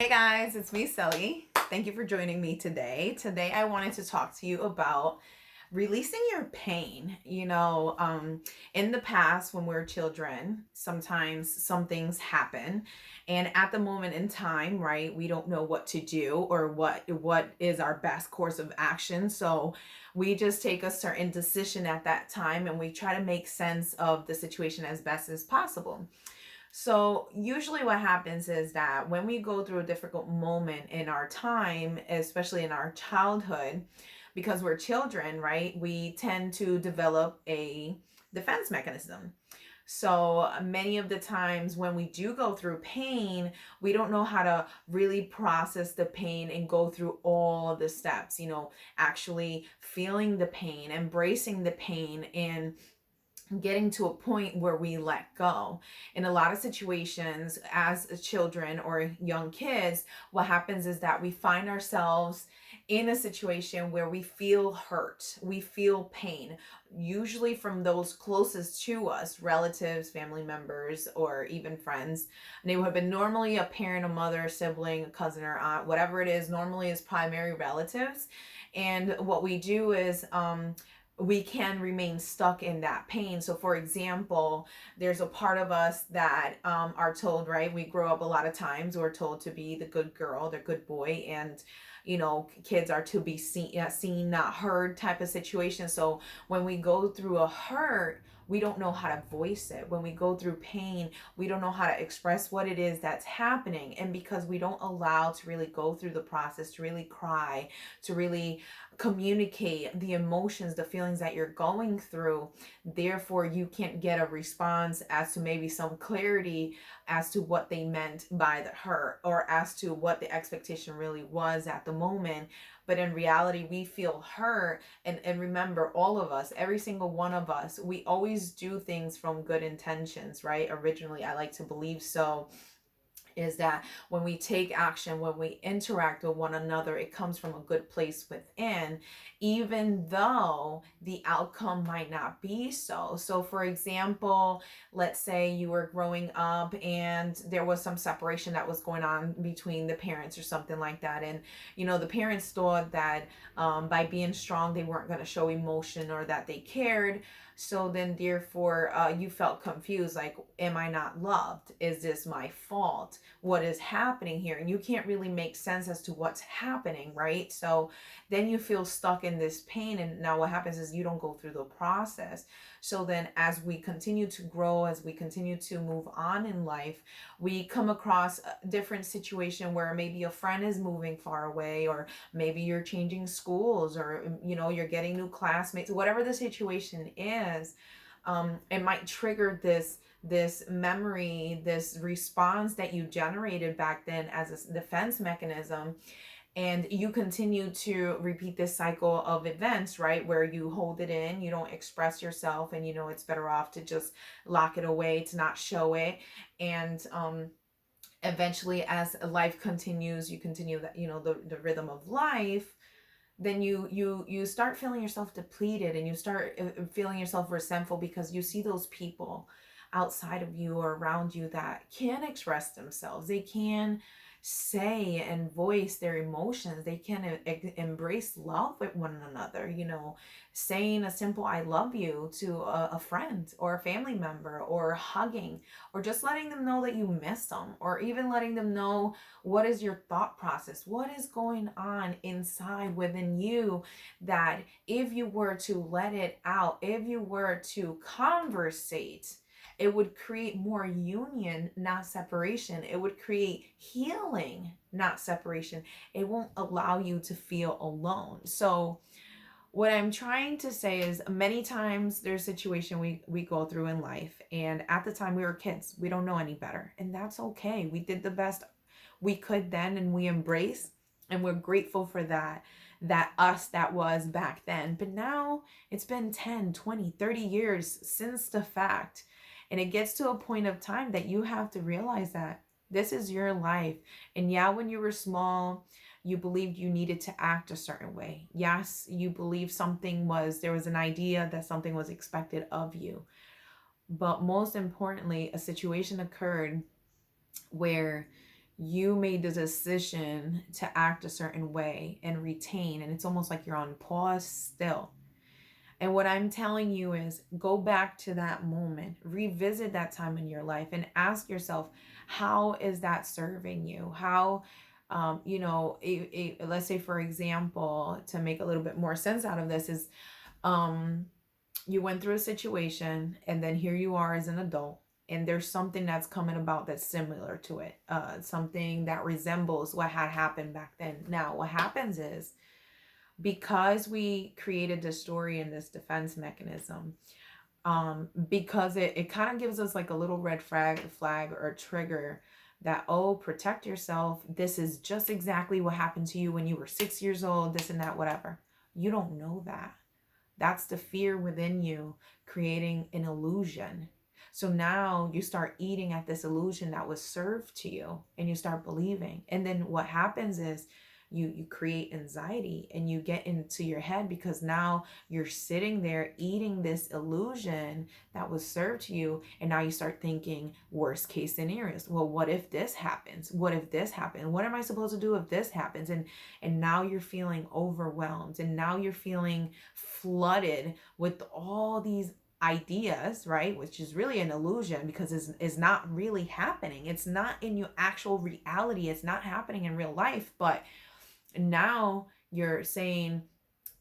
Hey guys, it's me, Celly. Thank you for joining me today. Today, I wanted to talk to you about releasing your pain. In the past, when we're children, sometimes some things happen, and at the moment in time, right, we don't know what to do or what is our best course of action. So we just take a certain decision at that time, and we try to make sense of the situation as best as possible. So, usually, what happens is that when we go through a difficult moment in our time, especially in our childhood, because we're children, right, we tend to develop a defense mechanism. So, many of the times when we do go through pain, we don't know how to really process the pain and go through all the steps, actually feeling the pain, embracing the pain, and getting to a point where we let go. In a lot of situations, as children or young kids, what happens is that we find ourselves in a situation where we feel hurt, we feel pain, usually from those closest to us, relatives, family members, or even friends. And they would have been normally a parent, a mother, a sibling, a cousin, or aunt, whatever it is, normally is primary relatives. And what we do is, we can remain stuck in that pain. So, for example, there's a part of us that are told, right? We grow up a lot of times, we're told to be the good girl, the good boy, and kids are to be seen, not heard type of situation. So, when we go through a hurt, we don't know how to voice it. When we go through pain, we don't know how to express what it is that's happening. And because we don't allow to really go through the process, to really cry, to really communicate the emotions, the feelings that you're going through, therefore you can't get a response as to maybe some clarity as to what they meant by the hurt or as to what the expectation really was at the moment. But in reality, we feel hurt. And remember, all of us, every single one of us, we always do things from good intentions, right? Originally, I like to believe so, is that when we take action, when we interact with one another, it comes from a good place within, even though the outcome might not be so. So, for example, let's say you were growing up and there was some separation that was going on between the parents or something like that. And, the parents thought that by being strong, they weren't going to show emotion or that they cared. So then, therefore, you felt confused, like, am I not loved? Is this my fault? What is happening here? And you can't really make sense as to what's happening, right? So then you feel stuck in this pain. And now what happens is you don't go through the process. So then, as we continue to grow, as we continue to move on in life, we come across a different situation where maybe a friend is moving far away, or maybe you're changing schools, or you're getting new classmates, whatever the situation is. It might trigger this memory, this response that you generated back then as a defense mechanism. And you continue to repeat this cycle of events, right, where you hold it in, you don't express yourself, and it's better off to just lock it away, to not show it. And eventually, as life continues, you continue that, the rhythm of life. Then you start feeling yourself depleted, and you start feeling yourself resentful because you see those people outside of you or around you that can express themselves. They can say and voice their emotions. They can embrace love with one another, saying a simple I love you to a friend or a family member, or hugging, or just letting them know that you miss them, or even letting them know what is your thought process, what is going on inside within you, that if you were to let it out, if you were to conversate, it would create more union, not separation. It would create healing, not separation. It won't allow you to feel alone. So, what I'm trying to say is, many times there's a situation we go through in life, and at the time we were kids, we don't know any better. And that's okay. We did the best we could then, and we embrace, and we're grateful for that us that was back then. But now it's been 10, 20, 30 years since the fact. And it gets to a point of time that you have to realize that this is your life. And yeah, when you were small, you believed you needed to act a certain way. Yes, you believed there was an idea that something was expected of you. But most importantly, a situation occurred where you made the decision to act a certain way and retain, and it's almost like you're on pause still. And what I'm telling you is go back to that moment, revisit that time in your life, and ask yourself, how is that serving you? How, let's say, for example, to make a little bit more sense out of this, is um, you went through a situation, and then here you are as an adult, and there's something that's coming about that's similar to it, something that resembles what had happened back then. Now, what happens is, because we created this story and this defense mechanism, because it kind of gives us like a little red flag or trigger that, oh, protect yourself, this is just exactly what happened to you when you were 6 years old, this and that, whatever. You don't know that. That's the fear within you creating an illusion. So now you start eating at this illusion that was served to you, and you start believing. And then what happens is you create anxiety, and you get into your head, because now you're sitting there eating this illusion that was served to you, and now you start thinking worst case scenarios. Well, what if this happens? What if this happens? What am I supposed to do if this happens? And now you're feeling overwhelmed, and now you're feeling flooded with all these ideas, right? Which is really an illusion, because it's not really happening. It's not in your actual reality. It's not happening in real life. But now you're saying,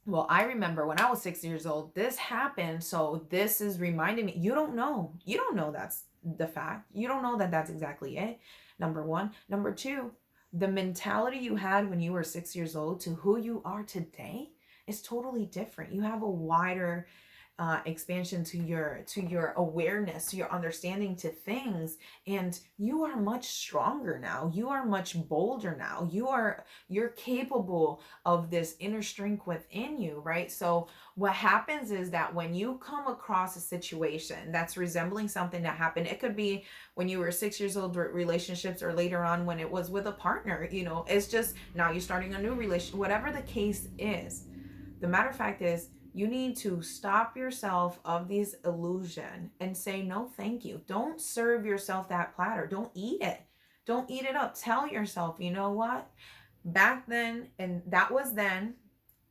well, I remember when I was 6 years old, this happened. So this is reminding me. You don't know. You don't know that's the fact. You don't know that that's exactly it. Number one. Number two, the mentality you had when you were 6 years old to who you are today is totally different. You have a wider expansion to your awareness, to your understanding to things, and you are much stronger now. You are much bolder now. You're capable of this inner strength within you, right? So what happens is that when you come across a situation that's resembling something that happened, it could be when you were 6 years old with relationships, or later on when it was with a partner, it's just now you're starting a new relationship, whatever the case is. The matter of fact is, you need to stop yourself of these illusion and say no thank you. Don't serve yourself that platter. Don't eat it. Don't eat it up. Tell yourself, you know what? Back then, and that was then,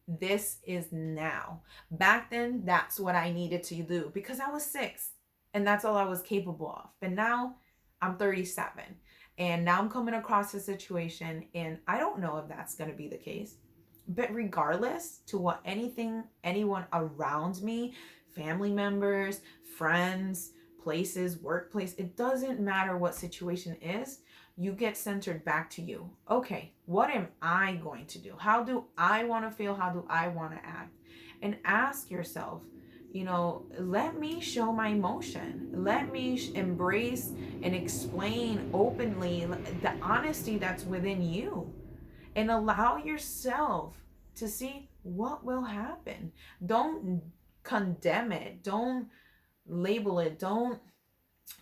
this is now. Back then, that's what I needed to do because I was 6 and that's all I was capable of. But now I'm 37 and now I'm coming across a situation and I don't know if that's going to be the case. But regardless to what anyone around me, family members, friends, places, workplace, it doesn't matter what situation is, you get centered back to you. Okay, what am I going to do? How do I want to feel? How do I want to act? And ask yourself, let me show my emotion. Let me embrace and explain openly the honesty that's within you, and allow yourself to see what will happen. Don't condemn it. Don't label it. Don't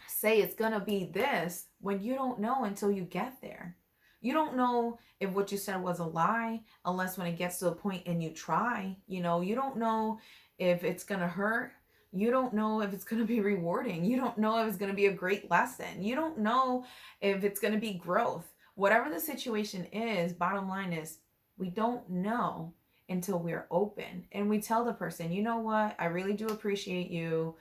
say it's going to be this when you don't know until you get there. You don't know if what you said was a lie unless when it gets to a point and you try. You don't know if it's going to hurt. You don't know if it's going to be rewarding. You don't know if it's going to be a great lesson. You don't know if it's going to be growth. Whatever the situation is, bottom line is we don't know until we're open. And we tell the person, you know what? I really do appreciate you.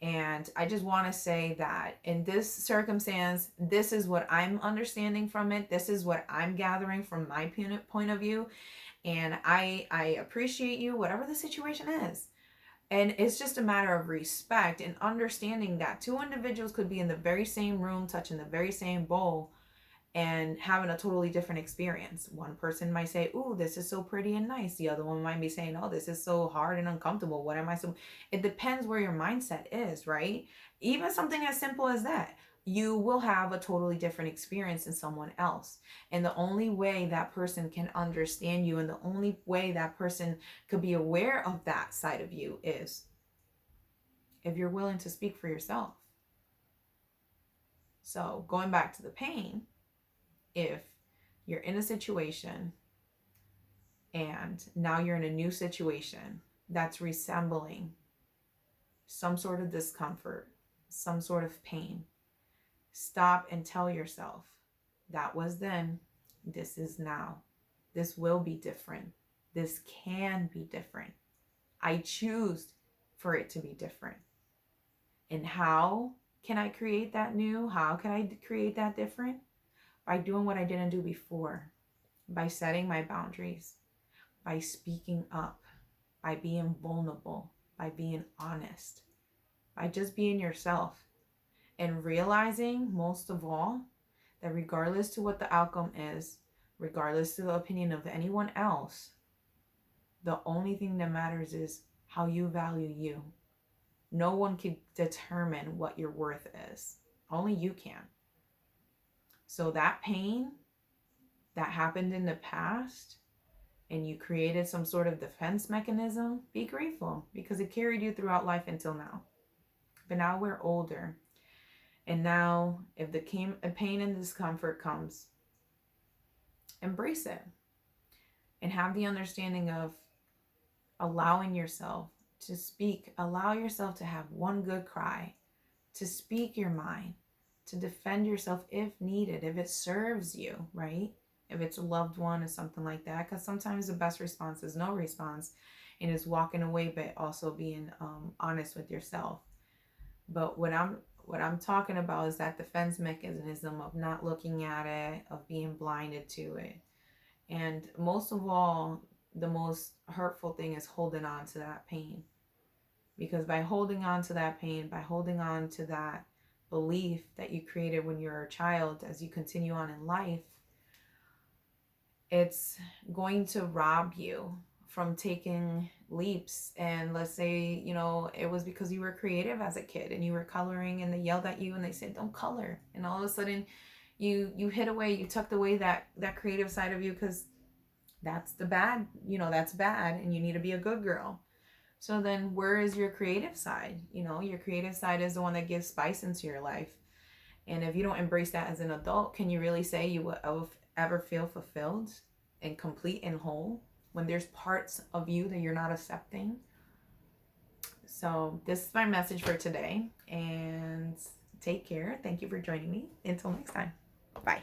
And I just want to say that in this circumstance, this is what I'm understanding from it. This is what I'm gathering from my point of view. And I appreciate you, whatever the situation is. And it's just a matter of respect and understanding that two individuals could be in the very same room, touching the very same bowl, and having a totally different experience. One person might say, "Ooh, this is so pretty and nice." The other one might be saying, "Oh, this is so hard and uncomfortable. What am I so..." It depends where your mindset is, right? Even something as simple as that. You will have a totally different experience than someone else. And the only way that person can understand you and the only way that person could be aware of that side of you is if you're willing to speak for yourself. So going back to the pain, if you're in a situation and now you're in a new situation that's resembling some sort of discomfort, some sort of pain, stop and tell yourself, That was then. This is now. This will be different. This can be different. I choose for it to be different. And how can I create that new? How can I create that different? By doing what I didn't do before, by setting my boundaries, by speaking up, by being vulnerable, by being honest, by just being yourself, and realizing most of all that regardless to what the outcome is, regardless to the opinion of anyone else, the only thing that matters is how you value you. No one can determine what your worth is. Only you can. So that pain that happened in the past and you created some sort of defense mechanism, be grateful because it carried you throughout life until now. But now we're older. And now if the pain and discomfort comes, embrace it and have the understanding of allowing yourself to speak. Allow yourself to have one good cry, to speak your mind, to defend yourself if needed, if it serves you, right? If it's a loved one or something like that, because sometimes the best response is no response and is walking away, but also being honest with yourself. But what I'm talking about is that defense mechanism of not looking at it, of being blinded to it. And most of all, the most hurtful thing is holding on to that pain. Because by holding on to that pain, by holding on to that belief that you created when you were a child, as you continue on in life, it's going to rob you from taking leaps. And let's say, it was because you were creative as a kid and you were coloring and they yelled at you and they said, don't color. And all of a sudden you hid away, you tucked away that creative side of you because that's the bad, that's bad and you need to be a good girl. So then where is your creative side? Your creative side is the one that gives spice into your life. And if you don't embrace that as an adult, can you really say you will ever feel fulfilled and complete and whole when there's parts of you that you're not accepting? So this is my message for today. And take care. Thank you for joining me. Until next time. Bye.